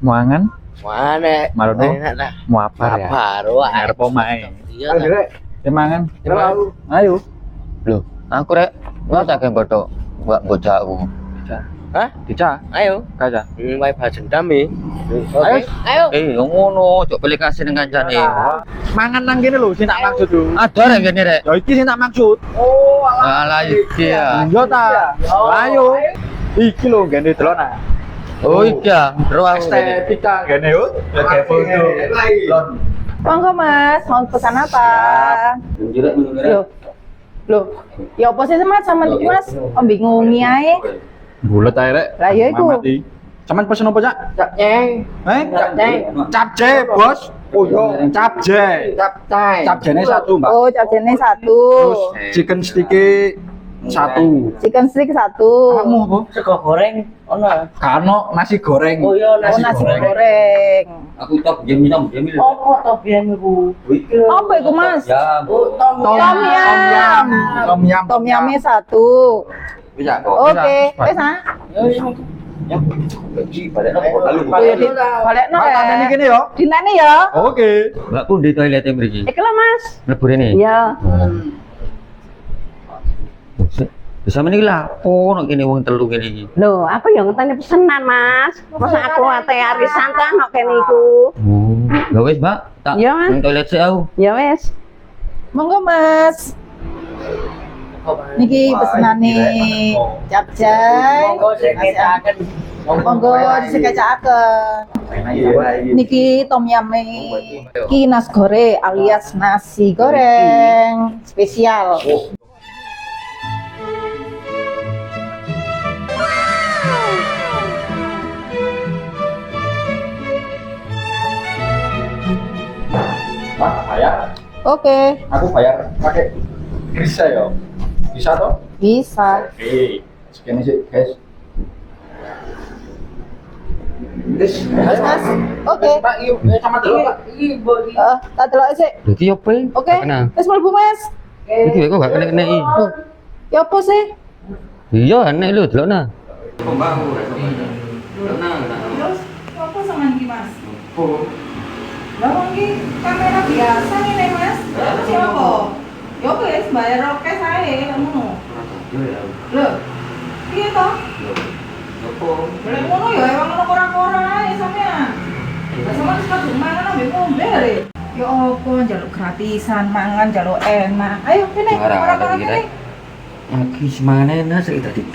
Muangan, Mana? marono, Enak lah. muapar ya. Baru Arep omae. Iya. Mangan. Ayo. Loh, aku rek ngotak yang bodoh buat bocahku. Hah? Dica, Ayo. kaca. Wae balas dendam nih. Ayo. Ayo. Yang ngono, cok pilih kasih dengan kancane. Mangan nang kene lho sing tak maksud lho. Ada rek ngene rek. Ya iki sing tak maksud. Alah iki ya. Yo ta. Ayo. Iki lho ngene delona. Oh iya, ro aku. Estetika ngene yo. Ya kayak foto. Lon. Monggo Mas, mau pesan apa? Loh, loh, ya apa sih Mas sama iki Mas? Oh bingungi ae. Bulet ae rek. Lah ya iku. Sampeyan pesen apa, Cak? Capcay. Capce, Bos. Oh iya, capce. Capcay. Capcene satu, Mbak. Oh, capcene satu. Terus chicken stick satu. Chicken stick satu. Kamu apa? Sego goreng ono. Kano nasi goreng. Oh iya Oh, nasi goreng. Aku top jam jam. Opo to biyen iku? Apa iku Mas? Ya, Oh, tom Tom yam. Tom yam. Tom yamnya satu. bisa kok. Oke, wis ah. Ya, gaji balik nang Oh ya di balekno Mbak, tak ya. kene ya. Dinane ya. Oke. Mbak pun di toilet mriki. Iki lho Mas. Mlebu rene. Iya. Bisa meniki lapo nek kene wong telu kene iki. Loh, aku yang ngenteni pesenan, Mas. Masa aku ate arisan ta nek kene iku. Oh, ya wis, Mbak. Tak Iya, Mas. nang toilet sik aku. Ya wis. Monggo Mas. Niki pesenane capcay. Monggo sing ketaken. Monggo disekecakaken. Niki tom yame. Iki nasi goreng alias nasi goreng spesial. Mbak, bayar. Oke, Aku bayar pakai Krisa ya. Bisa toh? bisa. Oke. Segini sih, guys. Wis, Mas, Mas. Oke. Pak, yuk sama dulu, Pak. Tak delok sik. Lho iki opo? Oke. Wis mlebu Mas. Iki kok gak kena-kena iki. Loh, ya apa sih? Iya, enak lho delokna. Terus apa sama iki Mas? Lah wong iki kamera biasa nih Mas. Terus ya apa? Ya wis bayar oke sae ngono. Lho. Piye to? Boleh ngono ya emang ngono ora-ora ae sampean. Lah sampean wis kadung mangan ambek ngombe are. Ya apa njaluk gratisan mangan njaluk enak. Ayo kene ora-ora kene. Lagi semana enak sik dadi